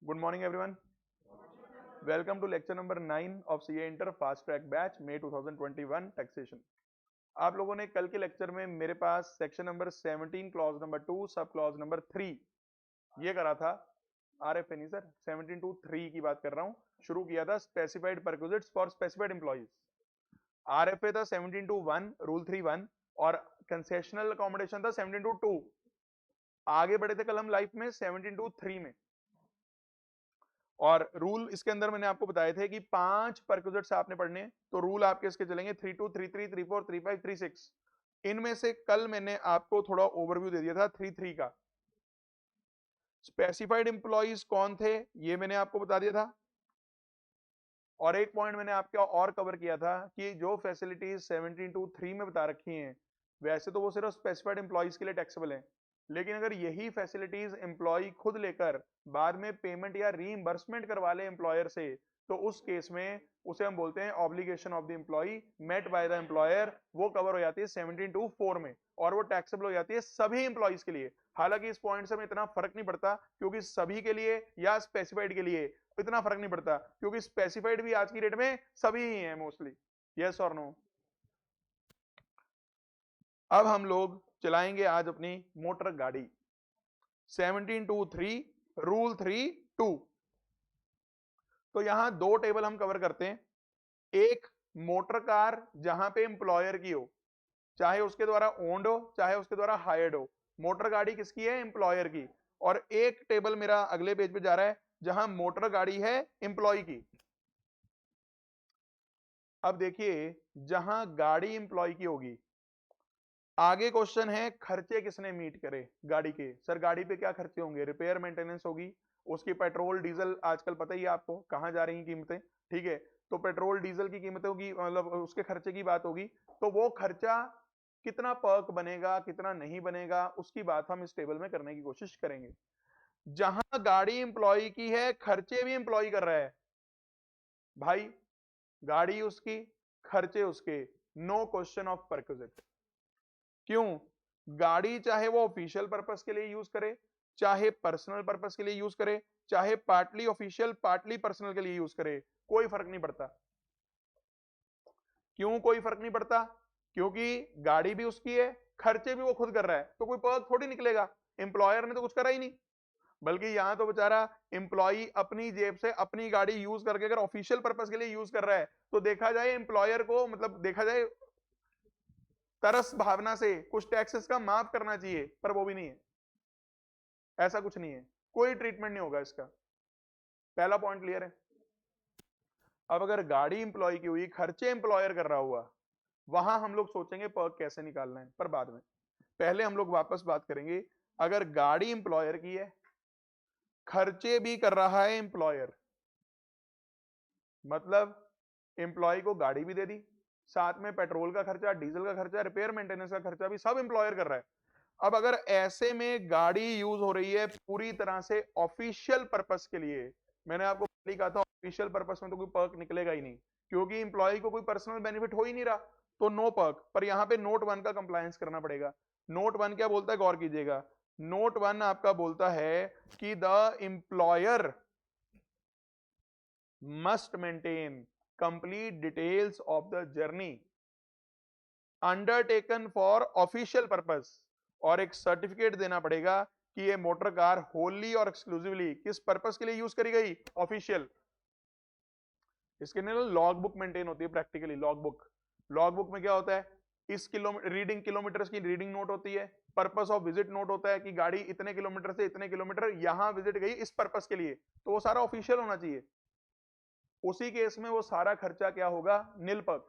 Good morning, everyone. Welcome to lecture number 9 of CA Inter Fast Track Batch May 2021 Taxation. आप लोगों ने कल के लेक्चर में मेरे पास section number 17 clause number 2 sub clause number 3 ये करा था। RFA नहीं सर, 17 to 3 की बात कर रहा हूँ। शुरू किया था specified perquisites for specified employees. RFA था 17 to 1 रूल 3(1) और कंसेशनल अकोमोडेशन था 17 to 2। आगे बढ़े थे कल हम लाइफ में 17 to 3 में, और रूल इसके अंदर मैंने आपको बताए थे कि 5 परक्विजिट्स आपने पढ़ने, तो रूल आपके इसके चलेंगे 32, 33, 34, 35, 36। इनमें से कल मैंने आपको थोड़ा ओवरव्यू दे दिया था 33 का। स्पेसिफाइड एम्प्लॉइज कौन थे ये मैंने आपको बता दिया था, और एक पॉइंट मैंने आपका और कवर किया था कि जो फैसिलिटीज 17 to 3 में बता रखी हैं वैसे तो वो सिर्फ स्पेसिफाइड एम्प्लॉइज के लिए टैक्सेबल हैं, लेकिन अगर यही फैसिलिटीज एम्प्लॉय खुद लेकर बाद में पेमेंट या रीइंबर्समेंट करवा ले एम्प्लॉयर से, तो उस केस में उसे हम बोलते हैं obligation of the employment by the employer. वो कवर हो जाती है 17 to 4 में, और वो टैक्सेबल हो जाती है सभी एम्प्लॉइज के लिए। हालांकि इस पॉइंट से में इतना फर्क नहीं पड़ता क्योंकि सभी के लिए या स्पेसिफाइड के लिए इतना फर्क नहीं पड़ता, क्योंकि स्पेसिफाइड भी आज की डेट में सभी ही हैं मोस्टली। यस और नो। अब हम लोग चलाएंगे आज अपनी मोटर गाड़ी 17 to 3 रूल 3(2). तो यहां दो टेबल हम कवर करते हैं। एक मोटर कार जहां पे एम्प्लॉयर की हो, चाहे उसके द्वारा ओन्ड हो चाहे उसके द्वारा हायर्ड हो, मोटर गाड़ी किसकी है? एम्प्लॉयर की। और एक टेबल मेरा अगले पेज पे जा रहा है जहां मोटर गाड़ी है एम्प्लॉय की। अब देखिए, जहां गाड़ी एम्प्लॉय की होगी, आगे क्वेश्चन है खर्चे किसने मीट करे गाड़ी के। सर गाड़ी पे क्या खर्चे होंगे? रिपेयर मेंटेनेंस होगी, उसकी पेट्रोल डीजल आजकल पता ही है आपको कहां जा रही हैं कीमतें, ठीक है? तो पेट्रोल डीजल की कीमतों की मतलब उसके खर्चे की बात होगी। तो वो खर्चा कितना पर्क बनेगा कितना नहीं बनेगा उसकी बात हम इस टेबल में करने की कोशिश करेंगे। जहां गाड़ी एम्प्लॉय की है खर्चे भी एम्प्लॉय कर रहा है भाई, गाड़ी उसकी खर्चे उसके, नो क्वेश्चन ऑफ परक्विजिट। क्यों? गाड़ी चाहे वो ऑफिशियल पर्पस के लिए यूज करे, चाहे पर्सनल पर्पस के लिए यूज करे, चाहे पार्टली ऑफिशियल पार्टली पर्सनल के लिए यूज करे, कोई फर्क नहीं पड़ता। क्यों कोई फर्क नहीं पड़ता? क्योंकि गाड़ी भी उसकी है, खर्चे भी वो खुद कर रहा है, तो कोई पर्क थोड़ी निकलेगा। एम्प्लॉयर ने तो कुछ करा ही नहीं, बल्कि यहां तो बेचारा एम्प्लॉय अपनी जेब से अपनी गाड़ी यूज करके अगर ऑफिशियल पर्पस के लिए यूज कर रहा है तो देखा जाए एम्प्लॉयर को, मतलब देखा जाए तरस भावना से कुछ टैक्सेस का माफ करना चाहिए, पर वो भी नहीं है। ऐसा कुछ नहीं है, कोई ट्रीटमेंट नहीं होगा इसका। पहला पॉइंट क्लियर है। अब अगर गाड़ी एम्प्लॉय की हुई खर्चे एम्प्लॉयर कर रहा हुआ, वहां हम लोग सोचेंगे पर्क कैसे निकालना है, पर बाद में। पहले हम लोग वापस बात करेंगे, अगर गाड़ी एम्प्लॉयर की है खर्चे भी कर रहा है एम्प्लॉयर, मतलब एम्प्लॉय को गाड़ी भी दे दी, साथ में पेट्रोल का खर्चा डीजल का खर्चा रिपेयर मेंटेनेंस का खर्चा भी सब एम्प्लॉयर कर रहा है। अब अगर ऐसे में गाड़ी यूज हो रही है पूरी तरह से ऑफिशियल पर्पस के लिए, मैंने आपको पहले ही कहा था ऑफिशियल पर्पस में तो कोई पर्क निकलेगा ही नहीं, क्योंकि एम्प्लॉय को कोई पर्सनल बेनिफिट हो ही नहीं रहा, तो नो पर्क। पर यहाँ पे नोट 1 का कंप्लायंस करना पड़ेगा। नोट 1 क्या बोलता है, गौर कीजिएगा। नोट 1 आपका बोलता है कि the employer must maintain complete details of the journey undertaken for official purpose, और एक सर्टिफिकेट देना पड़ेगा कि ये मोटर कार होली और एक्सक्लूसिवली किस पर्पस के लिए यूज करी गई? ऑफिशियल। इसके लिए लॉग बुक मेंटेन होती है practically. Log book, log book में क्या होता है? इस रीडिंग किलोमीटर की रीडिंग नोट होती है, पर्पस ऑफ विजिट नोट होता है कि गाड़ी इतने किलोमीटर से इतने किलोमीटर यहां विजिट गई इस पर्पस के लिए, तो वो सारा ऑफिशियल होना चाहिए। उसी केस में वो सारा खर्चा क्या होगा? निल पर्क।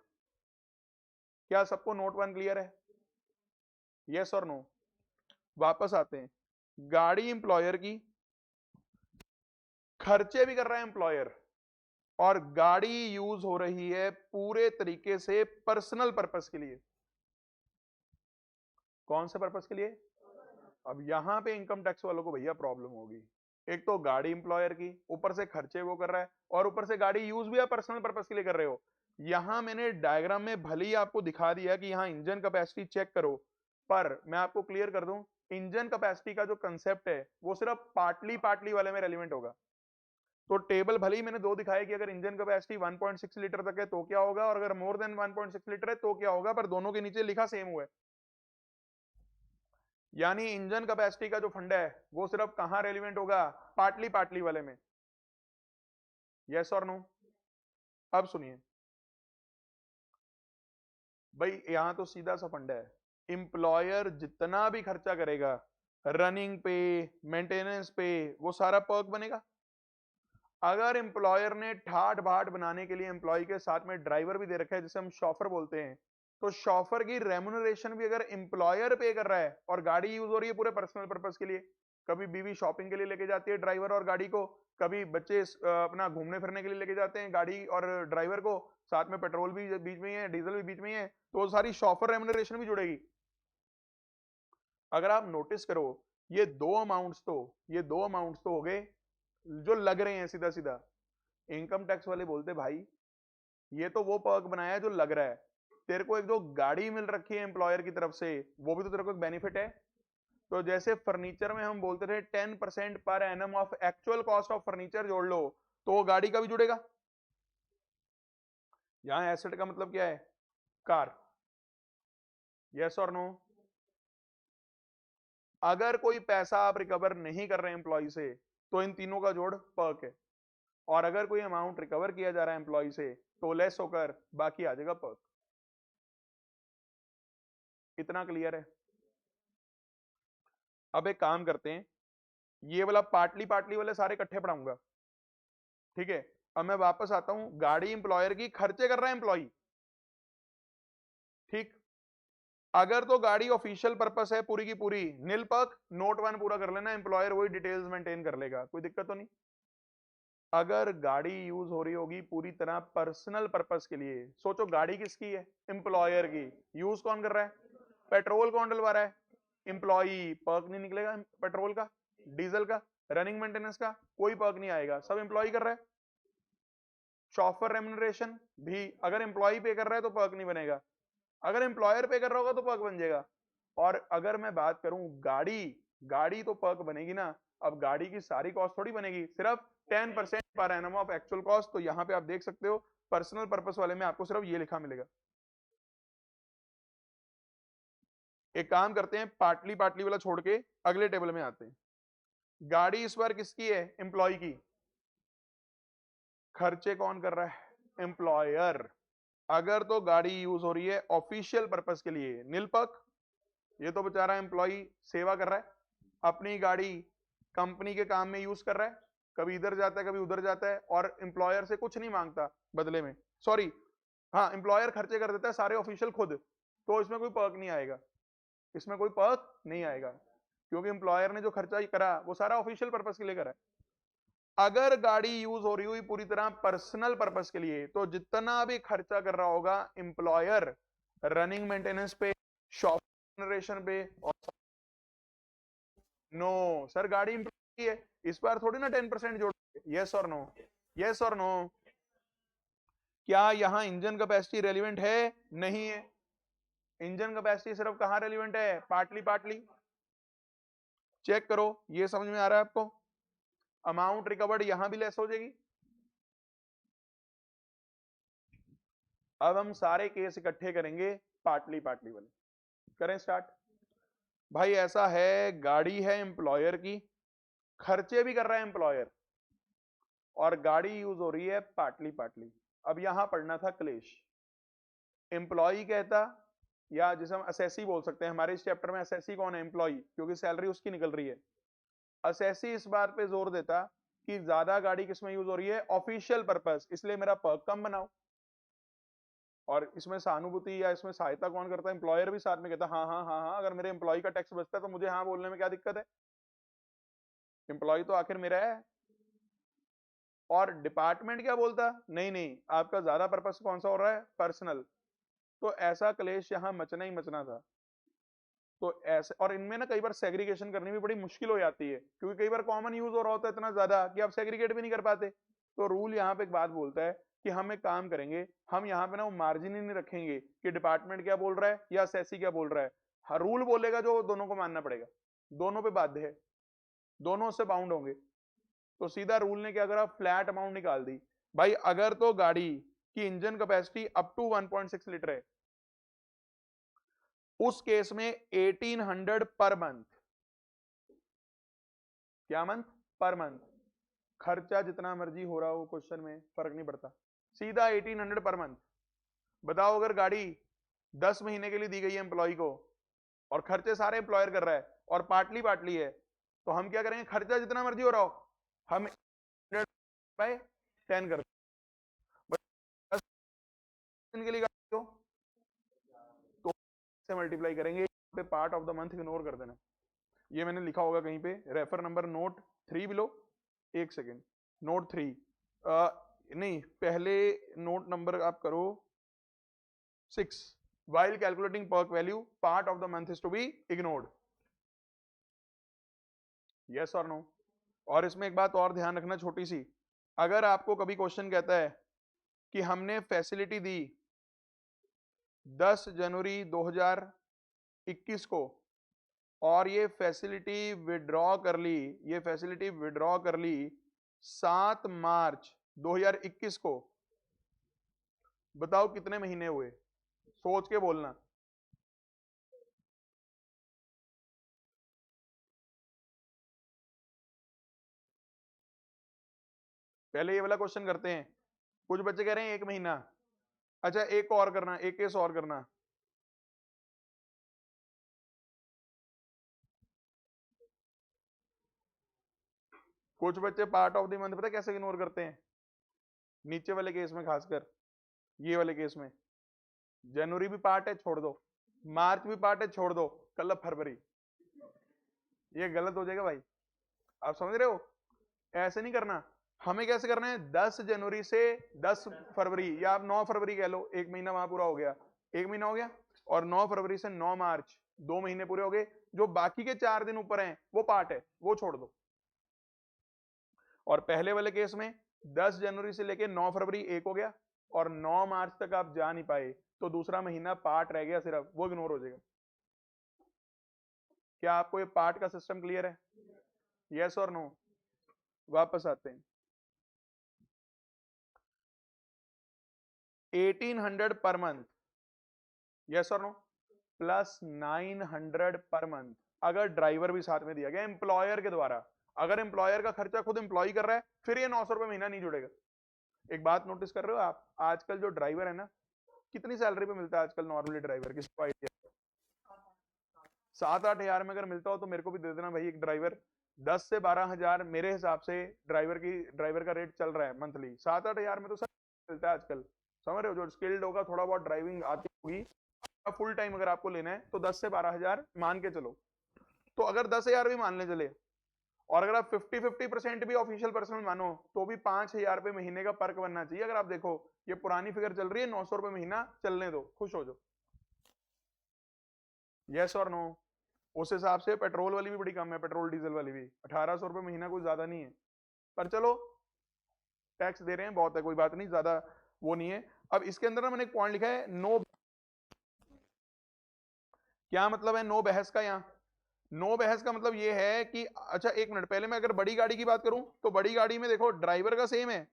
क्या सबको नोट 1 क्लियर है? यस और नो। वापस आते हैं, गाड़ी एम्प्लॉयर की, खर्चे भी कर रहा है एम्प्लॉयर, और गाड़ी यूज हो रही है पूरे तरीके से पर्सनल पर्पस के लिए। कौन से पर्पस के लिए? अब यहां पे इनकम टैक्स वालों को भैया प्रॉब्लम होगी। एक तो गाड़ी एम्प्लॉयर की, ऊपर से खर्चे वो कर रहा है, और ऊपर से गाड़ी यूज भी आप पर्सनल पर्पस के लिए कर रहे हो। यहां मैंने डायग्राम में भले ही आपको दिखा दिया कि यहां इंजन कैपेसिटी चेक करो, पर मैं आपको क्लियर कर दूं, इंजन कैपेसिटी का जो कंसेप्ट है वो सिर्फ पार्टली पार्टली वाले में रेलिवेंट होगा। तो टेबल भले ही मैंने दो दिखाया कि अगर इंजन कैपेसिटी 1.6 लीटर तक है तो क्या होगा, और अगर मोर देन 1.6 लीटर है तो क्या होगा, पर दोनों के नीचे लिखा सेम हुआ है। यानी इंजन कैपेसिटी का जो फंडा है वो सिर्फ कहां रेलिवेंट होगा, पार्टली पार्टली वाले में। यस और नो? अब सुनिए भाई, यहां तो सीधा सा फंडा है, एम्प्लॉयर जितना भी खर्चा करेगा रनिंग पे, मेंटेनेंस पे, वो सारा पर्क बनेगा। अगर एम्प्लॉयर ने ठाट बाट बनाने के लिए एम्प्लॉय के साथ में ड्राइवर भी दे रखा है, जिसे हम शॉफर बोलते हैं, तो शॉफर की रेम्युनरेशन भी अगर एम्प्लॉयर पे कर रहा है और गाड़ी यूज हो रही है पूरे पर्सनल पर्पस के लिए, कभी बीवी शॉपिंग के लिए लेके जाती है ड्राइवर और गाड़ी को, कभी बच्चे अपना घूमने फिरने के लिए लेके जाते हैं गाड़ी और ड्राइवर को, साथ में पेट्रोल भी बीच में ही है, डीजल भी बीच में ही है, तो वो सारी शॉफर रेम्युनरेशन भी जुड़ेगी। अगर आप नोटिस करो, ये दो अमाउंट्स तो हो गए जो लग रहे हैं सीधा सीधा। इनकम टैक्स वाले बोलते भाई ये तो वो पर्क बनाया है जो लग रहा है, तेरे को एक जो गाड़ी मिल रखी है एम्प्लॉयर की तरफ से वो भी तो तेरे को एक बेनिफिट है। तो जैसे फर्नीचर में हम बोलते थे 10% per annum of actual cost of furniture जोड़ लो, तो वो गाड़ी का भी जुड़ेगा। यहां एसेट का मतलब क्या है, कार। यस और नो? अगर कोई पैसा आप रिकवर नहीं कर रहे हैं एम्प्लॉय से तो इन तीनों का जोड़ पर्क है, और अगर कोई अमाउंट रिकवर किया जा रहा है एम्प्लॉय से तो लेस होकर बाकी आ जाएगा पर्क। इतना क्लियर है? अब एक काम करते हैं, ये वाला पार्टली पार्टली वाले सारे इकट्ठे पढ़ाऊंगा, ठीक है? अब मैं वापस आता हूं, गाड़ी एम्प्लॉयर की खर्चे कर रहा है एम्प्लॉय, ठीक? अगर तो गाड़ी ऑफिशियल पर्पस है पूरी की पूरी, नील पर्क, नोट 1 पूरा कर लेना, एम्प्लॉयर वही डिटेल्स मेंटेन कर लेगा, कोई दिक्कत तो नहीं। अगर गाड़ी यूज हो रही होगी पूरी तरह पर्सनल पर्पस के लिए, सोचो गाड़ी किसकी है, एम्प्लॉयर की, यूज कौन कर रहा है, पेट्रोल कौन डलवा रहा है, एम्प्लॉई, पर्क नहीं निकलेगा पेट्रोल का, डीजल का, रनिंग मेंटेनेंस का, कोई पर्क नहीं आएगा, सब एम्प्लॉय कर रहा है। शॉफर रेम्युनरेशन भी अगर एम्प्लॉय पे कर रहा है तो पर्क नहीं बनेगा, अगर एम्प्लॉयर पे कर रहा होगा तो पर्क बन जाएगा। और अगर मैं बात करूं गाड़ी, गाड़ी तो पर्क बनेगी ना। अब गाड़ी की सारी कॉस्ट थोड़ी बनेगी, सिर्फ 10% per annum of actual cost. तो यहां पे आप देख सकते हो पर्सनल पर्पस वाले में आपको सिर्फ ये लिखा मिलेगा। एक काम करते हैं, पार्टली पार्टली वाला छोड़ के अगले टेबल में आते हैं। गाड़ी इस बार किसकी है, एम्प्लॉय की। खर्चे कौन कर रहा है, एम्प्लॉयर। अगर तो गाड़ी यूज हो रही है ऑफिशियल पर्पस के लिए, नील पर्क, ये तो बेचारा एम्प्लॉय सेवा कर रहा है, अपनी गाड़ी कंपनी के काम में यूज कर रहा है, कभी इधर जाता है कभी उधर जाता है, और एम्प्लॉयर से कुछ नहीं मांगता बदले में, सॉरी, हाँ एम्प्लॉयर खर्चे कर देता है सारे ऑफिशियल खुद, तो इसमें कोई पर्क नहीं आएगा, इसमें कोई पर्क नहीं आएगा, क्योंकि एम्प्लॉयर ने जो खर्चा करा वो सारा ऑफिशियल पर्पस के लिए करा है। अगर गाड़ी यूज हो रही हुई पूरी तरह पर्सनल पर्पस के लिए, तो जितना भी खर्चा कर रहा होगा एम्प्लॉयर रनिंग मेंटेनेंस पे, शॉप जनरेशन पे, और नो सर गाड़ी एम्प्लॉय है, इस बार थोड़ी ना 10% जोड़, यस और नो, यस और नो? क्या यहां इंजन कैपेसिटी रेलिवेंट है, नहीं है? इंजन कैपेसिटी सिर्फ कहां रेलिवेंट है, पार्टली पार्टली। चेक करो, ये समझ में आ रहा है आपको? अमाउंट रिकवर्ड यहां भी लेस हो जाएगी। अब हम सारे केस इकट्ठे करेंगे पार्टली पार्टली वाले, करें स्टार्ट। भाई ऐसा है, गाड़ी है एम्प्लॉयर की, खर्चे भी कर रहा है एम्प्लॉयर, और गाड़ी यूज हो रही है पार्टली पार्टली। अब यहां पढ़ना था क्लेश, एम्प्लॉय कहता, या जिसे हम असेसी बोल सकते हैं, हमारे इस चैप्टर में असेसी कौन है, एम्प्लॉय, क्योंकि सैलरी उसकी निकल रही है। असेसी इस बात पे जोर देता कि ज्यादा गाड़ी किसमें यूज हो रही है, ऑफिशियल पर्पस, इसलिए मेरा पर्क कम बनाओ। और इसमें सहानुभूति या इसमें सहायता कौन करता है, एम्प्लॉयर भी साथ में कहता हाँ हाँ हाँ हाँ, अगर मेरे एम्प्लॉय का टैक्स बचता है तो मुझे हाँ बोलने में क्या दिक्कत है, एम्प्लॉय तो आखिर मेरा है। और डिपार्टमेंट क्या बोलता, नहीं नहीं आपका ज्यादा पर्पस कौन सा हो रहा है, पर्सनल। तो ऐसा क्लेश यहाँ मचना ही मचना था। तो ऐसे, और इनमें ना कई बार सेग्रीगेशन करनी भी बड़ी मुश्किल हो जाती है, क्योंकि कई बार कॉमन यूज हो रहा होता है इतना ज्यादा कि आप सेग्रीगेट भी नहीं कर पाते। तो रूल यहाँ पे एक बात बोलता है कि हम एक काम करेंगे, हम यहाँ पे ना वो मार्जिन ही नहीं रखेंगे कि डिपार्टमेंट क्या बोल रहा है या सेसी क्या बोल रहा है। हर रूल बोलेगा जो दोनों को मानना पड़ेगा, दोनों पे बाध्य है, दोनों से बाउंड होंगे। तो सीधा रूल ने क्या करा, फ्लैट अमाउंट निकाल दी। भाई अगर तो गाड़ी की engine capacity up to 1.6 litre है, उस केस में 1800 पर मंथ, क्या मंथ, पर मंथ, खर्चा जितना मर्जी हो रहा हो क्वेश्चन में फर्क नहीं पड़ता, सीधा 1800 पर मंथ। बताओ अगर गाड़ी 10 महीने के लिए दी गई है एम्प्लॉय को और खर्चे सारे एम्प्लॉयर कर रहा है और पार्टली पार्टली है, तो हम क्या करेंगे, खर्चा जितना मर्जी हो रहा हो हम 10 कर, 10 दिन के लिए गाड़ी हो तो से मल्टीप्लाई करेंगे, पे part of the month ignore कर देना। ये मैंने लिखा होगा कहीं पे, रेफर नंबर नोट 3 बिलो, एक सेकेंड, नोट 3 नहीं, पहले नोट नंबर आप करो 6, while calculating perk value part of the month is to be ignored, yes or no। और इसमें एक बात और ध्यान रखना छोटी सी, अगर आपको कभी क्वेश्चन कहता है कि हमने फैसिलिटी दी 10 जनवरी 2021 को और ये फैसिलिटी विड्रॉ कर ली, ये फैसिलिटी विड्रॉ कर ली 7 मार्च 2021 को, बताओ कितने महीने हुए, सोच के बोलना। पहले ये वाला क्वेश्चन करते हैं, कुछ बच्चे कह रहे हैं 1 महीना, अच्छा एक और करना, एक केस और करना, कुछ बच्चे पार्ट ऑफ द मंथ पता कैसे इग्नोर करते हैं, नीचे वाले केस में खासकर, ये वाले केस में जनवरी भी पार्ट है छोड़ दो, मार्च भी पार्ट है छोड़ दो, कल फरवरी, ये गलत हो जाएगा भाई, आप समझ रहे हो, ऐसे नहीं करना। हमें कैसे करना है, 10 जनवरी से 10 फरवरी या आप 9 फरवरी कह लो, एक महीना वहां पूरा हो गया, एक महीना हो गया, और 9 फरवरी से 9 मार्च 2 महीने पूरे हो गए, जो बाकी के 4 दिन ऊपर हैं वो पार्ट है, वो छोड़ दो। और पहले वाले केस में 10 जनवरी से लेके 9 फरवरी एक हो गया और 9 मार्च तक आप जा नहीं पाए, तो दूसरा महीना पार्ट रह गया सिर्फ, वो इग्नोर हो जाएगा। क्या आपको ये पार्ट का सिस्टम क्लियर है, यस और नो। वापस आते हैं, 1800 पर मंथ, यस और नो, प्लस 900 पर मंथ अगर ड्राइवर भी साथ में दिया गया एम्प्लॉयर के द्वारा। अगर एम्प्लॉयर का खर्चा खुद एम्प्लॉय कर रहा है फिर ये 900 रुपए महीना नहीं जुड़ेगा। एक बात नोटिस कर रहे हो आप, आजकल जो ड्राइवर है ना, कितनी सैलरी पे मिलता है आजकल नॉर्मली ड्राइवर, किसको आइडिया, 7-8 हजार में अगर मिलता हो तो मेरे को भी दे देना भाई एक ड्राइवर, 10 से 12 हजार मेरे हिसाब से ड्राइवर का रेट चल रहा है मंथली, 7-8 हजार में तो सब मिलता है आजकल, समझ रहे हो, जो स्किल्ड होगा थोड़ा बहुत ड्राइविंग आती होगी, फुल टाइम अगर आपको लेना है तो 10 से 12 हजार मान के चलो। तो अगर 10 हजार भी मान ले चले, और अगर आप 50-50% भी ऑफिशियल पर्सनल मानो तो भी 5 हजार रुपए महीने का पर्क बनना चाहिए। अगर आप देखो ये पुरानी फिगर चल रही है, 900 रुपए महीना चलने दो, खुश हो जाओ, यस और नो। उस हिसाब से पेट्रोल वाली भी बड़ी कम है, पेट्रोल डीजल वाली भी 1800 रुपए महीना कोई ज्यादा नहीं है, पर चलो टैक्स दे रहे हैं बहुत है, कोई बात नहीं, ज्यादा वो नहीं है। अब इसके अंदर ना मैंने एक पॉइंट लिखा है नो, क्या मतलब है नो बहस का, यहाँ नो बहस का मतलब ये है कि, अच्छा एक मिनट, पहले मैं अगर बड़ी गाड़ी की बात करूं तो बड़ी गाड़ी में देखो ड्राइवर का सेम है,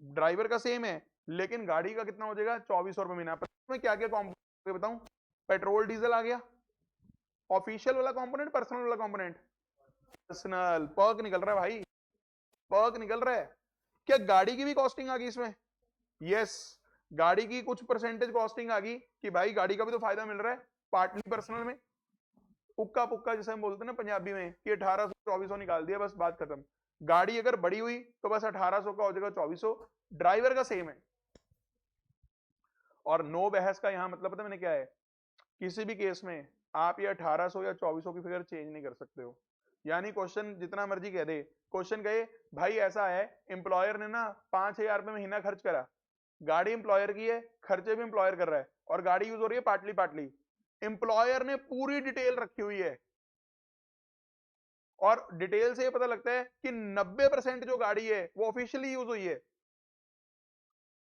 ड्राइवर का सेम है, लेकिन गाड़ी का कितना हो जाएगा, 2400 रुपए महीना। में क्या क्या कॉम्पोनेंट बताऊं, पेट्रोल डीजल आ गया, ऑफिशियल वाला कंपोनेंट, पर्सनल वाला कंपोनेंट, पर्सनल पर्क निकल रहा है भाई, पर्क निकल रहा है। क्या गाड़ी की भी कॉस्टिंग आ गई इसमें, यस, गाड़ी की कुछ परसेंटेज कॉस्टिंग आ गई कि भाई गाड़ी का भी तो फायदा मिल रहा है, पार्टली पर्सनल में, उक्का पुक्का जैसे हम बोलते हैं ना पंजाबी में कि 1800-2400 निकाल दिया, बस बात खत्म। गाड़ी अगर बड़ी हुई तो बस 1800 का हो जाएगा 2400, ड्राइवर का सेम है। और नो बहस का यहां मतलब पता मैंने क्या है, किसी भी केस में आप ये 1800 या 2400 की फिगर चेंज नहीं कर सकते हो। यानी क्वेश्चन जितना मर्जी कह दे, क्वेश्चन कहे भाई ऐसा है एम्प्लॉयर ने ना 5000 रुपए महीना खर्च करा, गाड़ी एम्प्लॉयर की है, खर्चे भी एम्प्लॉयर कर रहा है और गाड़ी यूज हो रही है पार्टली पार्टली, एम्प्लॉयर ने पूरी डिटेल रखी हुई है और डिटेल से ये पता लगता है कि 90% जो गाड़ी है वो ऑफिशियली यूज हुई है,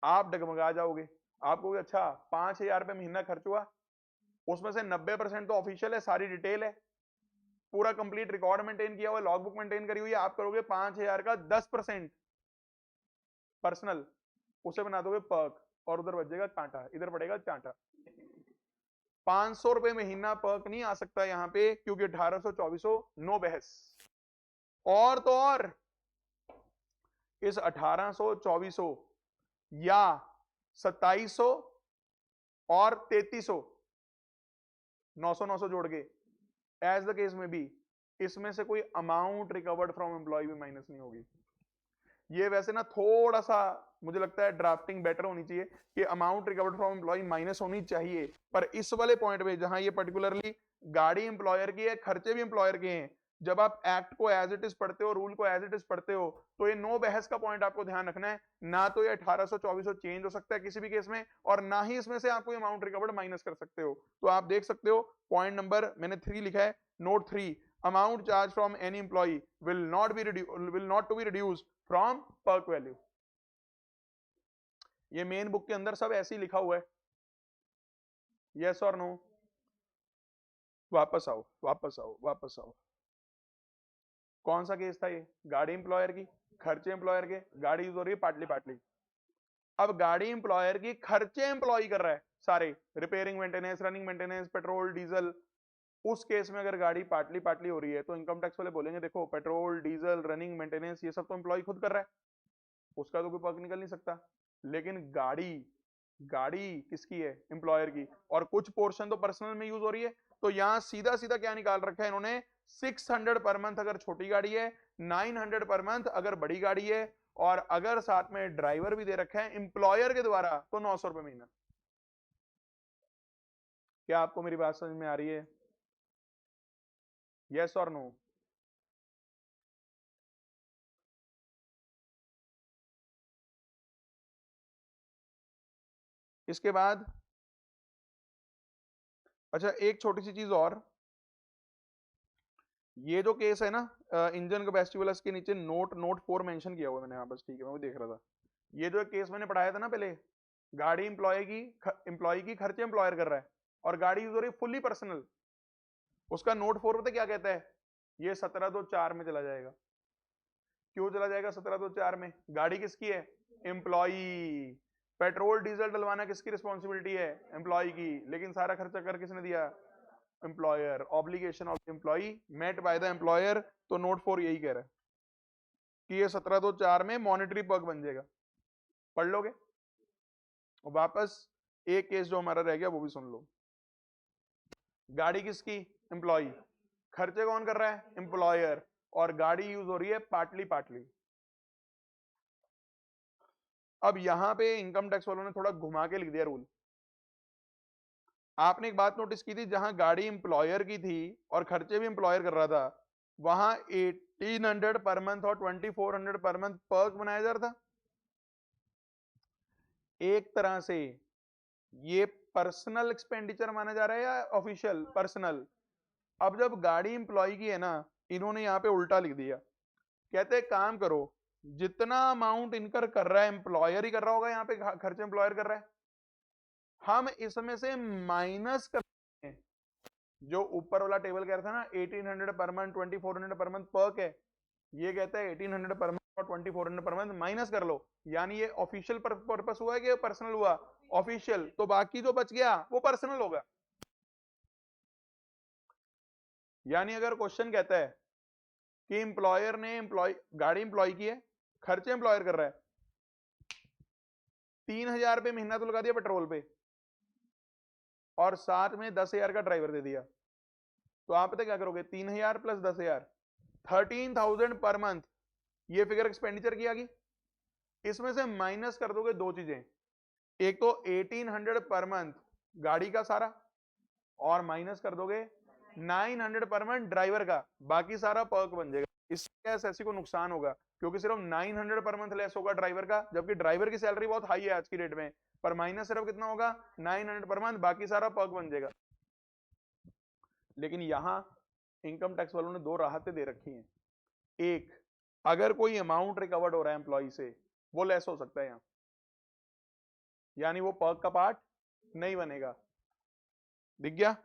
आप डगमगा जाओगे। आपको अच्छा 5000 रुपए महीना खर्च हुआ, उसमें से 90% तो ऑफिशियल है, सारी डिटेल है, पूरा कंप्लीट रिकॉर्ड मेंटेन किया हुआ, लॉग बुक मेंटेन करी हुई है, आप करोगे 5,000 का 10% पर्सनल, उसे बना दोगे पर्क, और उधर बच जाएगा कांटा, इधर पड़ेगा चांटा। 500 रुपए महीना पर्क नहीं आ सकता यहाँ पे, क्योंकि 1800-2400 नो बहस। और तो और इस 1800-2400 या 2700 और 3300, 900 जोड़ के, एज द केस में भी, इसमें से कोई अमाउंट रिकवर्ड फ्रॉम एम्प्लॉय भी माइनस नहीं होगी। ये वैसे ना थोड़ा सा मुझे लगता है ड्राफ्टिंग बेटर होनी चाहिए कि amount recovered from employ minus होनी चाहिए, पर इस वाले पॉइंट पे जहां ये पर्टिकुलरली गाड़ी एम्प्लॉयर की है, खर्चे भी एम्प्लॉयर के हैं, जब आप एक्ट को एज इट इज पढ़ते हो, रूल को एज इट इज पढ़ते हो, तो ये नो बहस का पॉइंट आपको ध्यान रखना है। ना तो ये 1800-2400 चेंज हो सकता है किसी भी केस में, और ना ही इसमें से आप कोई अमाउंट रिकवर्ड माइनस कर सकते हो। तो आप देख सकते हो पॉइंट नंबर मैंने 3 लिखा है, note 3, amount charged from any employee will not to be reduced from perk value। ये मेन बुक के अंदर सब ऐसे ही लिखा हुआ है, यस और नो। वापस आओ वापस आओ वापस आओ। कौन सा केस था ये? गाड़ी एम्प्लॉयर की, खर्चे एम्प्लॉयर के, गाड़ी यूज हो रही है पार्टली पार्टली। अब गाड़ी एम्प्लॉयर की, खर्चे एम्प्लॉय कर रहा है सारे, repairing maintenance, running maintenance, petrol diesel. उस केस में अगर गाड़ी पार्टली पार्टली हो रही है तो इनकम टैक्स वाले बोलेंगे देखो पेट्रोल डीजल रनिंग मेंटेनेंस ये सब तो एम्प्लॉय खुद कर रहा है, उसका तो कोई पर्क निकल नहीं सकता। लेकिन गाड़ी गाड़ी किसकी है? एम्प्लॉयर की, और कुछ पोर्शन तो पर्सनल में यूज हो रही है। तो यहां सीधा सीधा क्या निकाल रखा है इन्होंने, 600 पर मंथ अगर छोटी गाड़ी है, 900 पर मंथ अगर बड़ी गाड़ी है, और अगर साथ में ड्राइवर भी दे रखा है एम्प्लॉयर के द्वारा तो 900 रुपए महीना। क्या आपको मेरी बात समझ में आ रही है? यस और नो? इसके बाद अच्छा एक छोटी सी चीज और, ये जो केस है ना इंजन कैपेसिटी वाला, इसके नीचे नोट 4 मेंशन किया हुआ मैंने, हाँ बस ठीक है, मैं वो देख रहा था। ये जो केस मैंने पढ़ाया था ना पहले, गाड़ी एम्प्लॉय की खर्चे एम्प्लॉयर कर रहा है, और गाड़ी यूज हो रही फुल्ली पर्सनल, उसका नोट 4 पता क्या कहता है? ये 17(2)(4) में चला जाएगा। क्यों चला जाएगा 17(2)(4) में? गाड़ी किसकी है? एम्प्लॉय। पेट्रोल डीजल डलवाना किसकी रिस्पॉन्सिबिलिटी है? एम्प्लॉय की, लेकिन सारा खर्चा कर किसने दिया? Employer. Obligation of employment by the employer. तो नोट 4 यही कह रहा है कि ये 17(2)(4) में मॉनेटरी पर्क बन जाएगा। पढ़ लोगे? वापस एक केस जो हमारा रह गया वो भी सुन लो। गाड़ी किसकी? एम्प्लॉय। खर्चे कौन कर रहा है? एम्प्लॉयर। और गाड़ी यूज हो रही है पार्टली पार्टली। अब यहां पे इनकम टैक्स वालों ने थोड़ा घुमा के लिख दिया रूल। आपने एक बात नोटिस की थी, जहां गाड़ी एम्प्लॉयर की थी और खर्चे भी एम्प्लॉयर कर रहा था, वहां 1800 पर मंथ और 2400 पर मंथ पर्क बनाया जा रहा था। एक तरह से ये पर्सनल एक्सपेंडिचर माना जा रहा है या ऑफिशियल? पर्सनल। अब जब गाड़ी एम्प्लॉय की है ना, इन्होंने यहाँ पे उल्टा लिख दिया। कहते हैं काम करो, जितना अमाउंट इनकर कर रहा है एम्प्लॉयर ही कर रहा होगा, यहाँ पे खर्चे एम्प्लॉयर कर रहा है, हम इसमें से माइनस कर, जो ऊपर वाला टेबल कह रहा था ना 1800 per month 2400 per month Perk है, ये कहता है 1800 पर मंथ और 2400 पर मंथ माइनस कर लो। यानी ये ऑफिशियल पर्पस हुआ है कि पर्सनल हुआ? ऑफिशियल। तो बाकी जो बच गया वो पर्सनल होगा। यानी अगर क्वेश्चन कहता है कि एम्प्लॉयर ने गाड़ी एम्प्लॉय की है, खर्चे एम्प्लॉयर कर रहा है, 3000 रुपये महीना तो लगा दिया पेट्रोल पे, और साथ में 10,000 का ड्राइवर दे दिया, तो आप पता क्या करोगे? 3000 प्लस 10,000, 13,000 पर मंथ ये फिगर एक्सपेंडिचर की आ गई। इसमें से माइनस कर दोगे दो चीजें, एक तो 1800 पर मंथ गाड़ी का सारा, और माइनस कर दोगे 900 पर मंथ ड्राइवर का, बाकी सारा पर्क बन जाएगा। इससे एसएससी को नुकसान होगा, क्योंकि सिर्फ 900 पर मंथ लेस होगा ड्राइवर का, जबकि ड्राइवर की सैलरी बहुत हाई है आज की डेट में, पर माइनस सिर्फ कितना होगा? 900 पर मंथ, बाकी सारा पर्क बन जाएगा। लेकिन यहां इनकम टैक्स वालों ने दो राहतें दे रखी हैं। एक, अगर कोई अमाउंट रिकवर्ड हो रहा है एम्प्लॉय से, वो लेस हो सकता है यहां, यानी वो पर्क का पार्ट नहीं बनेगा। दिख गया?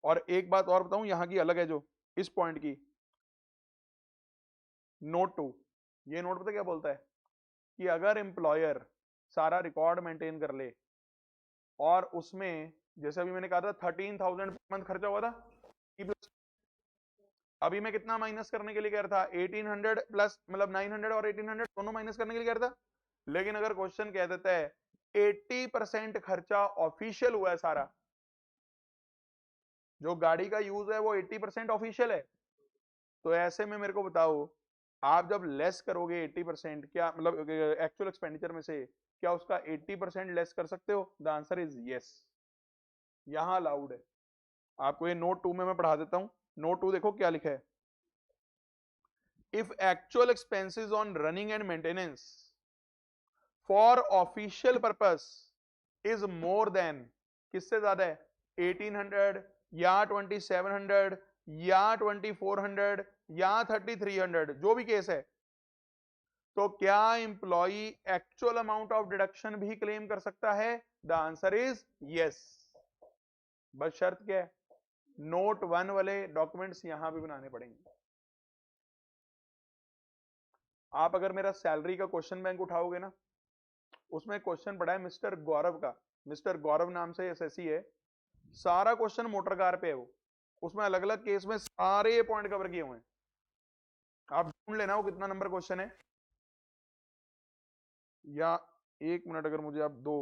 और एक बात और बताऊं, यहां की अलग है जो इस पॉइंट की। नोट 2, ये नोट पता क्या बोलता है कि अगर एम्प्लॉयर सारा रिकॉर्ड मेंटेन कर ले और उसमें जैसे अभी मैंने कहा था 13,000 पर मंथ खर्चा हुआ था, अभी मैं कितना माइनस करने के लिए कह रहा था 1800 प्लस मतलब 900 और 1800 दोनों माइनस करने के लिए कह रहा था। लेकिन अगर क्वेश्चन कह देता है 80% खर्चा ऑफिशियल हुआ है सारा, जो गाड़ी का यूज है वो 80% ऑफिशियल है, तो ऐसे में मेरे को बताओ आप जब लेस करोगे 80% क्या मतलब एक्चुअल एक्सपेंडिचर में से क्या उसका 80% लेस कर सकते हो? द आंसर इज यस, यहां अलाउड है। आपको ये नोट 2 में मैं पढ़ा देता हूं। नोट 2 देखो क्या लिखा है, if actual expenses on running and maintenance for official purpose is more than, किससे ज्यादा है 1800 या 2700 या 2400 या 3300 जो भी केस है, तो क्या employee actual amount of deduction भी क्लेम कर सकता है? The answer is yes. बस शर्त क्या है, नोट 1 वाले डॉक्यूमेंट्स यहां भी बनाने पड़ेंगे। आप अगर मेरा सैलरी का क्वेश्चन बैंक उठाओगे ना, उसमें क्वेश्चन पड़ा है मिस्टर गौरव का, मिस्टर गौरव नाम से एसएससी है, सारा क्वेश्चन मोटर कार पे है वो, उसमें अलग अलग केस में सारे पॉइंट कवर किए हुए हैं। आप ढूंढ लेना वो कितना नंबर क्वेश्चन है, या एक मिनट अगर मुझे आप दो,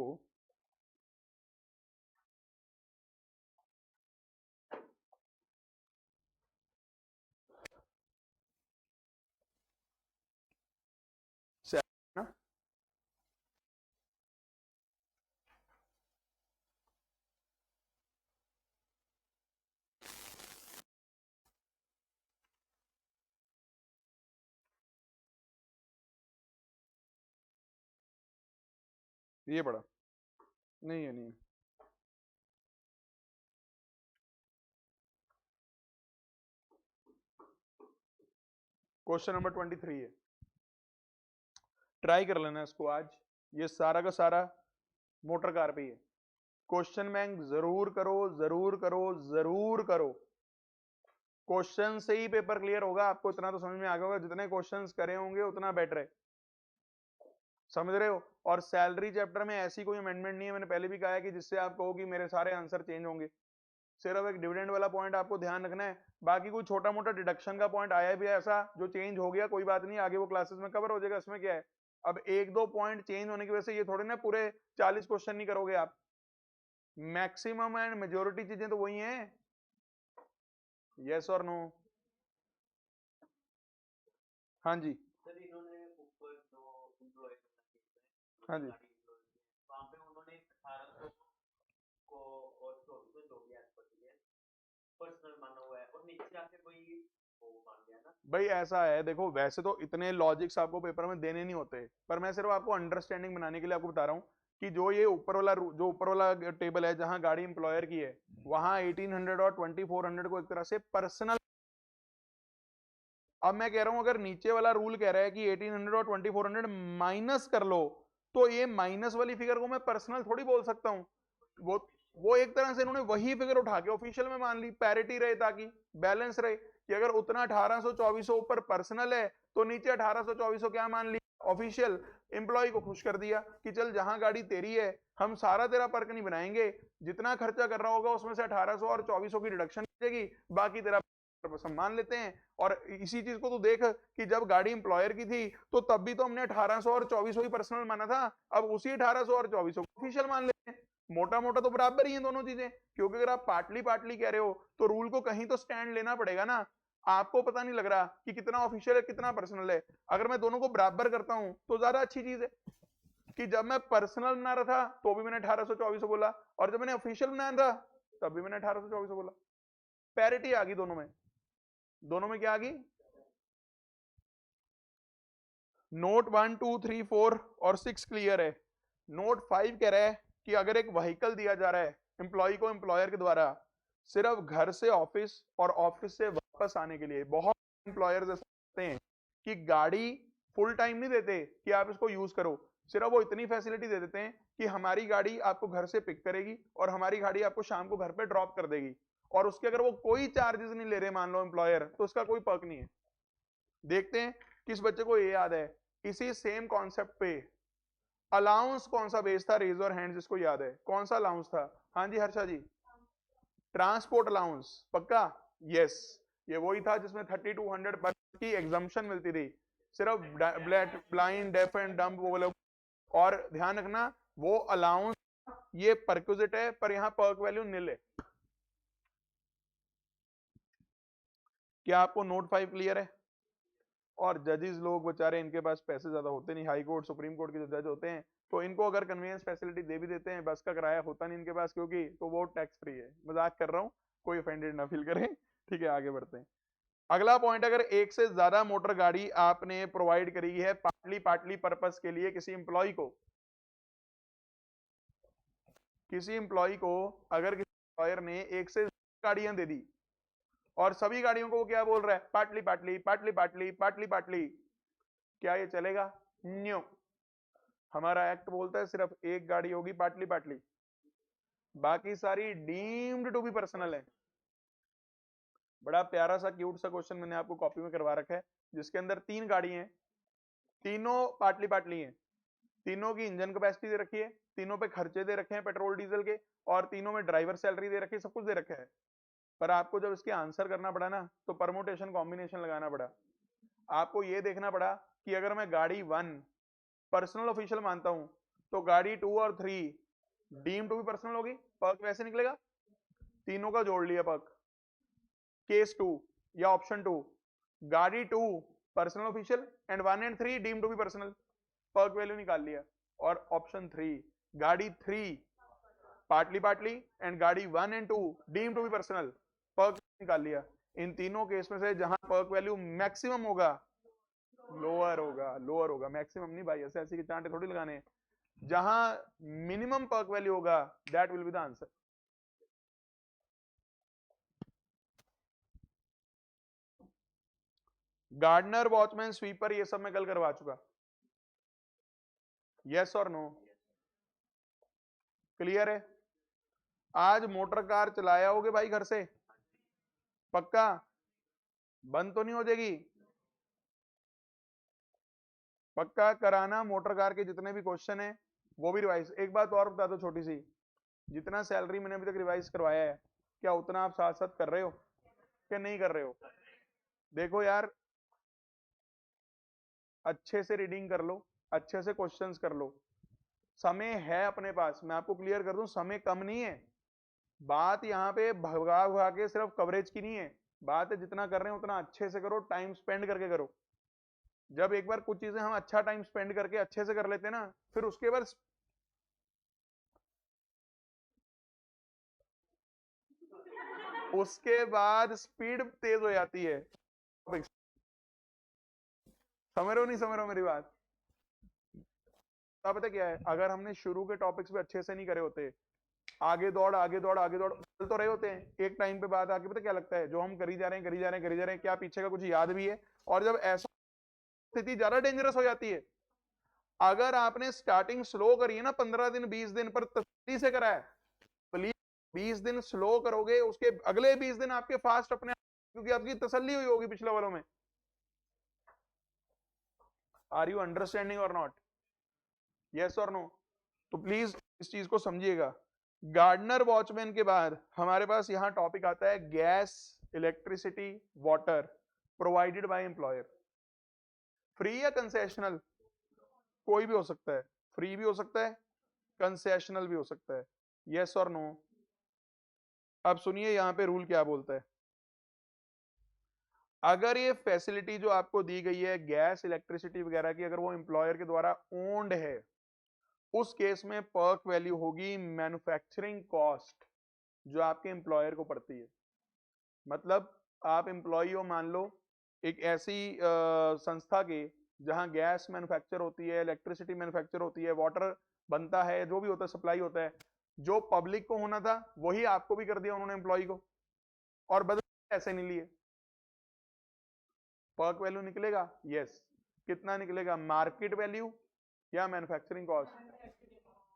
ना ये पढ़ा नहीं है, नहीं है। क्वेश्चन नंबर 23 है, ट्राई कर लेना इसको आज, ये सारा का सारा मोटर कार पे ही है। क्वेश्चन बैंक जरूर करो जरूर करो जरूर करो, क्वेश्चन से ही पेपर क्लियर होगा, आपको इतना तो समझ में आ गया होगा, जितने क्वेश्चंस करे होंगे उतना बेटर है, समझ रहे हो। और सैलरी चैप्टर में ऐसी कोई अमेंडमेंट नहीं है, मैंने पहले भी कहा है कि जिससे आप कहो कि मेरे सारे आंसर चेंज होंगे, सिर्फ एक डिविडेंड वाला पॉइंट आपको ध्यान रखना है, बाकी कोई छोटा मोटा डिडक्शन का पॉइंट आया भी है ऐसा जो चेंज हो गया, कोई बात नहीं, आगे वो क्लासेस में कवर हो जाएगा, इसमें क्या है। अब एक दो पॉइंट चेंज होने की वजह से ये थोड़े ना पूरे 40 क्वेश्चन नहीं करोगे आप, मैक्सिमम एंड मेजोरिटी चीजें तो वही हैं। यस और नो? हाँ जी, सर इन्होंने ऊपर जो एम्प्लॉय हाँ जी, वहाँ पे उन्होंने 1800 को और 2400 जो भी पर्सनल माना हुआ है, और नीचे आके कोई वो मान गया ना। भाई ऐसा है, देखो वैसे तो इतने लॉजिक्स आपको पेपर में देने नहीं होते, पर मैं सिर्फ आपको अंडरस्टैंडिंग बनाने के लिए आपको बता रहा हूँ कि जो ये ऊपर वाला टेबल है जहां गाड़ी इंप्लॉयर की है, वहां 1800 और 2400 को एक तरह से पर्सनल। अब मैं कह रहा हूं अगर नीचे वाला रूल कह रहा है कि 1800 और 2400 माइनस कर लो, तो ये माइनस वाली फिगर को मैं पर्सनल थोड़ी बोल सकता हूँ। वो एक तरह से इन्होंने वही फिगर उठा के ऑफिशियल में मान ली, पैरिटी रहे ताकि बैलेंस रहे, कि अगर उतना 1800-2400 ऊपर पर्सनल है तो नीचे 1800-2400 क्या मान लिया ऑफिशियल। एम्प्लॉय को खुश कर दिया कि चल जहां गाड़ी तेरी है हम सारा तेरा पर्क नहीं बनाएंगे, जितना खर्चा कर रहा होगा उसमें से 1800 और 2400 की रिडक्शन मिलेगी, बाकी तेरा हम मान लेते हैं। और इसी चीज को तो देख कि जब गाड़ी इंप्लॉयर की थी तो तब भी तो हमने 1800 और 2400 ही पर्सनल माना था, अब उसी 1800 और 2400 को ऑफिशियल मान लेते हैं। मोटा मोटा तो बराबर ही है दोनों चीजें, क्योंकि अगर आप पार्टली पार्टली कह रहे हो तो रूल को कहीं तो स्टैंड लेना पड़ेगा ना। आपको पता नहीं लग रहा कि कितना ऑफिशियल है कितना पर्सनल है, अगर मैं दोनों को बराबर करता हूं तो ज्यादा अच्छी चीज है। कि जब मैं पर्सनल बना रहा था तो भी मैंने 1800-2400 बोला, और जब मैंने ऑफिशियल बनाया था तब भी मैंने 1800-2400 बोला, पैरिटी आ गई दोनों में। दोनों में क्या आ गई? नोट 1 2 3 4 और 6 क्लियर है। नोट 5 कह रहा है कि अगर एक व्हीकल दिया जा रहा है एम्प्लॉय को एम्प्लॉयर के द्वारा सिर्फ घर से ऑफिस और ऑफिस से वापस आने के लिए, बहुत एम्प्लॉयर्स ऐसे करते हैं कि गाड़ी फुल टाइम नहीं देते कि आप इसको यूज करो, सिर्फ वो इतनी फैसिलिटी दे देते हैं कि हमारी गाड़ी आपको घर से पिक करेगी और हमारी गाड़ी आपको शाम को घर पे ड्रॉप कर देगी, और उसके अगर वो कोई चार्जेस नहीं ले रहे मान लो एम्प्लॉयर, तो उसका कोई पर्क नहीं है। देखते हैं किस बच्चे को ये याद है। इसी सेम कॉन्सेप्ट पे अलाउंस कौन सा बेस था, रेज और हैंड जिसको याद है, कौन सा अलाउंस था? हाँ जी हर्षा जी, ट्रांसपोर्ट अलाउंस, पक्का? यस, ये वही था जिसमें 3200 पर की एग्जम्पशन मिलती थी, सिर्फ ब्लाइंड, डेफ एंड डम्ब वो लोग। और ध्यान रखना वो अलाउंस ये परक्विजिट है, पर यहाँ पर्क वैल्यू निल है। क्या आपको नोट 5 क्लियर है? और जजेस लोग बेचारे, इनके पास पैसे ज्यादा होते नहीं, हाई कोर्ट सुप्रीम कोर्ट के जो जज होते हैं, तो इनको अगर कन्वीनियंस फैसिलिटी दे भी देते हैं, बस का किराया होता नहीं इनके पास, क्योंकि तो वो टैक्स फ्री है। मजाक कर रहा हूँ, कोई ऑफेंडेड ना फील करें। ठीक है, आगे बढ़ते हैं। अगला पॉइंट, अगर एक से ज्यादा मोटर गाड़ी आपने प्रोवाइड करी है पार्टली पर्पस के लिए किसी एम्प्लॉय को, अगर किसी एम्प्लॉयर ने एक से गाड़ियां दे दी और सभी गाड़ियों को वो क्या बोल रहा है, partly partly partly partly partly partly, क्या ये चलेगा? न्यो। हमारा एक्ट बोलता है सिर्फ एक गाड़ी होगी पार्टली पार्टली, बाकी सारी डीम्ड टू बी पर्सनल है। बड़ा प्यारा सा क्यूट सा क्वेश्चन मैंने आपको कॉपी में करवा रखा है, जिसके अंदर 3 गाड़ी हैं, तीनों पार्टली पार्टली हैं, तीनों की इंजन कैपेसिटी दे रखी है, तीनों पे खर्चे दे रखे हैं पेट्रोल डीजल के, और तीनों में ड्राइवर सैलरी दे रखी है, सब कुछ दे रखा है। पर आपको जब इसके आंसर करना पड़ा ना, तो परमुटेशन कॉम्बिनेशन लगाना पड़ा। आपको ये देखना पड़ा कि अगर मैं गाड़ी 1 पर्सनल ऑफिशियल मानता हूं, तो गाड़ी 2 और 3 डीम टू भी पर्सनल होगी, पर्क वैसे निकलेगा, तीनों का जोड़ लिया पर्क। केस 2 या ऑप्शन 2, गाड़ी 2 personal official and 1 and 3 deem to be personal, perk value निकाल लिया। और ऑप्शन 3, गाड़ी 3 पार्टली पार्टली एंड गाड़ी 1 and 2 deem to be personal, perk निकाल लिया। इन तीनों केस में से जहां पर्क वैल्यू मैक्सिमम होगा, लोअर होगा, मैक्सिमम नहीं भाई, ऐसे ऐसे के चांटे थोड़ी लगाने हैं। जहां मिनिमम पर्क वैल्यू होगा, that will be the answer. Gardener, watchman, sweeper, ये सब मैं कल करवा चुका। यस और नो? क्लियर है? आज मोटर कार चलाया होगे भाई घर से, पक्का? बंद तो नहीं हो जाएगी? पक्का कराना। मोटर कार के जितने भी क्वेश्चन है वो भी रिवाइज। एक बात और बता दो छोटी सी, जितना सैलरी मैंने अभी तक रिवाइज करवाया है, क्या उतना आप साथ साथ कर रहे हो कि नहीं कर रहे हो? देखो यार, अच्छे से रीडिंग कर लो, अच्छे से क्वेश्चंस कर लो, समय है अपने पास। मैं आपको क्लियर कर दूं, समय कम नहीं है। बात यहाँ पे भगा भगा के सिर्फ कवरेज की नहीं है, बात है जितना कर रहे हैं उतना अच्छे से करो, टाइम स्पेंड करके करो। जब एक बार कुछ चीजें हम अच्छा टाइम स्पेंड करके अच्छे से कर लेते हैं ना, फिर उसके बाद स्पीड तेज हो जाती है। समझ रहे हो नहीं समझ रहे हो मेरी बात? तो पता क्या है, अगर हमने शुरू के टॉपिक्स पे अच्छे से नहीं करे होते, आगे दौड़ आगे दौड़ आगे दौड़ चल तो रहे होते हैं, एक टाइम पे बाद आके पता क्या लगता है, जो हम करी जा रहे हैं करी जा रहे हैं करी जा रहे हैं, क्या पीछे का कुछ याद भी है? और जब ऐसा स्थिति ज्यादा डेंजरस हो जाती है, अगर आपने स्टार्टिंग स्लो करी है ना 15 दिन 20 दिन पर तसल्ली से करा है, प्लीज 20 दिन स्लो करोगे, उसके अगले 20 दिन आपके फास्ट अपने, क्योंकि आपकी तसल्ली हुई होगी पिछले वालों में। आर यू अंडरस्टैंडिंग और नॉट? यस और नो? तो प्लीज इस चीज को समझिएगा। गार्डनर वॉचमैन के बाद हमारे पास यहां टॉपिक आता है gas, electricity, water provided by employer. Free या कंसेशनल? कोई भी हो सकता है, फ्री भी हो सकता है, कंसेशनल भी हो सकता है। यस और नो? अब सुनिए यहां पे रूल क्या बोलता है। अगर ये फैसिलिटी जो आपको दी गई है गैस इलेक्ट्रिसिटी वगैरह की, अगर वो एम्प्लॉयर के द्वारा ओन्ड है, उस केस में पर्क वैल्यू होगी मैन्युफैक्चरिंग कॉस्ट, जो आपके एम्प्लॉयर को पड़ती है। मतलब आप एम्प्लॉय हो, मान लो एक ऐसी संस्था के जहां गैस मैन्युफैक्चर होती है, इलेक्ट्रिसिटी मैन्युफैक्चर होती है, वाटर बनता है, जो भी होता है सप्लाई होता है, जो पब्लिक को होना था वही आपको भी कर दिया उन्होंने एम्प्लॉय को, और बदले ऐसे नहीं लिए। पर्क वैल्यू निकलेगा? यस। कितना निकलेगा, मार्केट वैल्यू या मैन्युफैक्चरिंग कॉस्ट?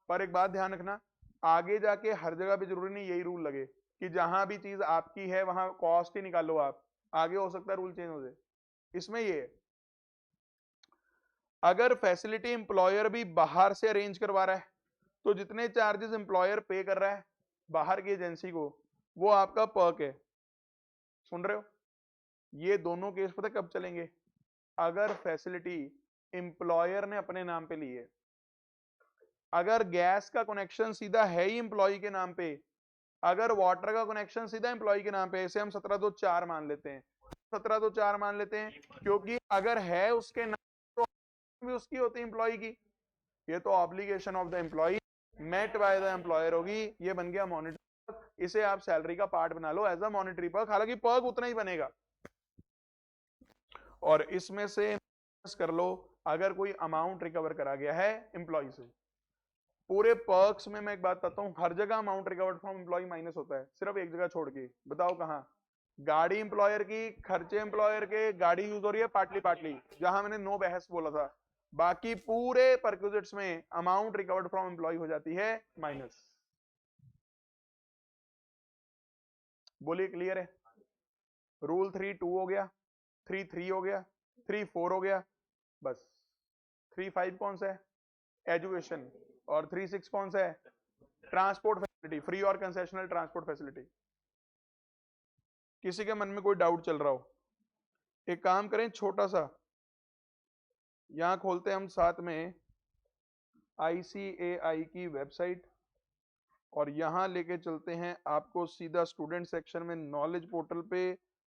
पर एक बात ध्यान रखना, आगे जाके हर जगह पे जरूरी नहीं यही रूल लगे। कि जहां भी चीज आपकी है वहां कॉस्ट ही निकालो आप, आगे हो सकता है रूल चेंज हो जाए। इसमें ये है, अगर फैसिलिटी एम्प्लॉयर भी बाहर से अरेंज करवा रहा है तो जितने चार्जेस एम्प्लॉयर पे कर रहा है बाहर की एजेंसी को वो आपका पर्क है। सुन रहे हो? ये दोनों केस पता कब चलेंगे? अगर फैसिलिटी एम्प्लॉयर ने अपने नाम पे ली है, अगर गैस का कनेक्शन सीधा है ही एम्प्लॉय के नाम पे, अगर वाटर का कनेक्शन सीधा एम्प्लॉय के नाम पे, ऐसे हम 17(2)(4) मान लेते हैं, 17(2)(4) मान लेते हैं क्योंकि अगर है उसके नाम तो भी उसकी होती है एम्प्लॉय की, ये तो obligation of the employment by the employer होगी, ये बन गया मॉनिटरी। इसे आप सैलरी का पार्ट बना लो एज अ मॉनिटरी पर्क, हालांकि पर्क उतना ही बनेगा। और इसमें से कर लो अगर कोई अमाउंट रिकवर करा गया है एम्प्लॉय से, पूरे पर्क्स में मैं एक बात बताता हूं, हर जगह amount recovered from employ minus होता है, सिर्फ एक जगह छोड़ के, बताओ कहां? गाड़ी एम्प्लॉयर की, खर्चे एम्प्लॉयर के, गाड़ी यूज हो रही है पार्टली पार्टली, जहां मैंने नो बहस बोला था, बाकी पूरे परक्विजिट्स में अमाउंट रिकवर्ड फ्रॉम एम्प्लॉय हो जाती है माइनस। बोलिए क्लियर है? रूल 3(2) हो गया, 3(3) हो गया, 3(4) हो गया, बस 3(5) कौन सा है? एजुकेशन। और 3(6) कौन सा है? ट्रांसपोर्ट फैसिलिटी, फ्री और कंसेशनल ट्रांसपोर्ट फैसिलिटी। किसी के मन में कोई डाउट चल रहा हो, एक काम करें छोटा सा, यहां खोलते हैं हम साथ में ICAI की वेबसाइट और यहां लेके चलते हैं आपको सीधा स्टूडेंट सेक्शन में, नॉलेज पोर्टल पे,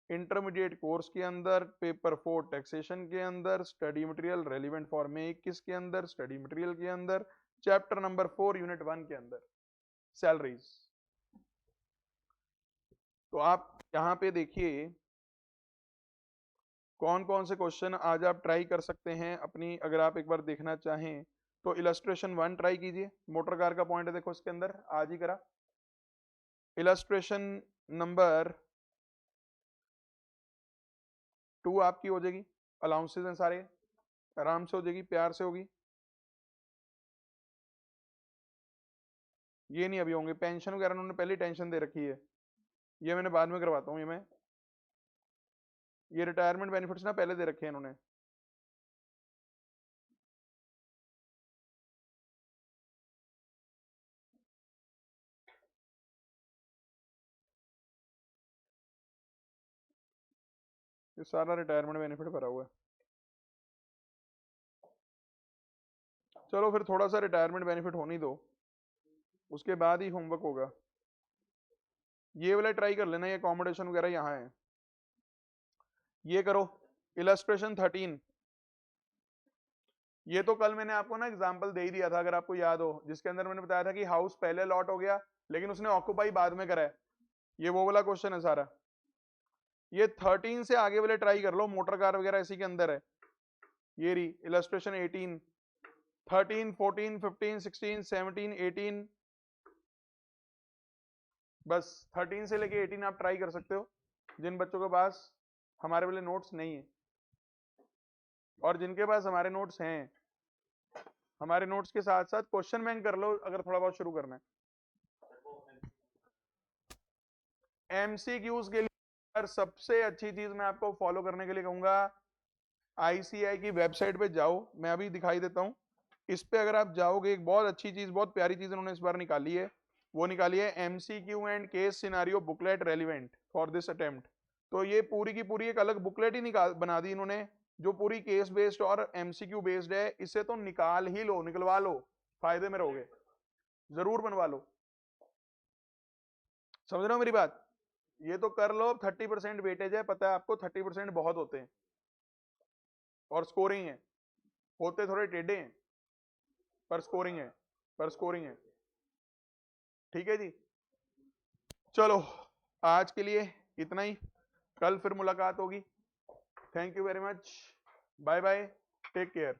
इंटरमीडिएट कोर्स के अंदर, पेपर 4 टैक्सेशन के अंदर, study material relevant for May 21 के अंदर, स्टडी मटेरियल के अंदर, चैप्टर नंबर 4 यूनिट 1 के अंदर, सैलरीज। तो आप यहाँ पे देखिए कौन कौन से क्वेश्चन आज आप ट्राई कर सकते हैं अपनी, अगर आप एक बार देखना चाहें तो इलस्ट्रेशन 1 ट्राई कीजिए, मोटर कार का पॉइंट है देखो इसके अंदर, आज ही करा। इलस्ट्रेशन नंबर 2 आपकी हो जाएगी, अलाउंसेस हैं सारे, आराम से हो जाएगी, प्यार से होगी, ये नहीं अभी होंगे, पेंशन वगैरह उन्होंने पहले टेंशन दे रखी है, ये मैंने बाद में करवाता हूँ, ये रिटायरमेंट बेनिफिट्स ना पहले दे रखे हैं इन्होंने। ये सारा रिटायरमेंट बेनिफिट भरा हुआ है। चलो फिर थोड़ा सा रिटायरमेंट बेनिफिट होने दो, उसके बाद ही होमवर्क होगा। ये वाला ट्राई कर लेना, ये अकोमोडेशन वगैरह यहाँ है, ये करो। इलस्ट्रेशन 13, ये तो कल मैंने आपको ना एग्जांपल दे ही दिया था अगर आपको याद हो, जिसके अंदर मैंने बताया था कि हाउस पहले लॉट हो गया लेकिन उसने ऑक्यूपाई बाद में करा है, ये वो वाला क्वेश्चन है सारा। ये 13 से आगे वाले ट्राई कर लो, मोटर कार वगैरह इसी के अंदर है। ये रही इलस्ट्रेशन 18, 13, 14, 15, 16, 17, 18, बस 13 से लेके 18 आप ट्राई कर सकते हो, जिन बच्चों के पास हमारे वाले नोट्स नहीं है, और जिनके पास हमारे नोट्स हैं, हमारे नोट्स के साथ साथ क्वेश्चन बैंक कर लो अगर थोड़ा बहुत शुरू करना है। MCQs के लिए सबसे अच्छी चीज मैं आपको फॉलो करने के लिए कहूंगा, ICAI की वेबसाइट पे जाओ, मैं अभी दिखाई देता हूं, इस पे अगर आप जाओगे एक बहुत अच्छी चीज, बहुत प्यारी चीज उन्होंने इस बार निकाली है, वो निकाली है MCQ and case scenario booklet relevant for this attempt. तो ये पूरी की पूरी एक अलग बुकलेट ही निकाल बना दी इन्होंने, जो पूरी केस बेस्ड और MCQ बेस्ड है, इसे तो निकाल ही लो, निकलवा लो, फायदे में रहोगे, जरूर बनवा लो। समझ रहे हो मेरी बात? ये तो कर लो, 30% वेटेज है, पता है आपको 30% बहुत होते हैं, और स्कोरिंग है, होते थोड़े टेढ़े हैं पर स्कोरिंग है, पर स्कोरिंग है। ठीक है जी, चलो आज के लिए इतना ही, कल फिर मुलाकात होगी। Thank you very much, bye bye, take care.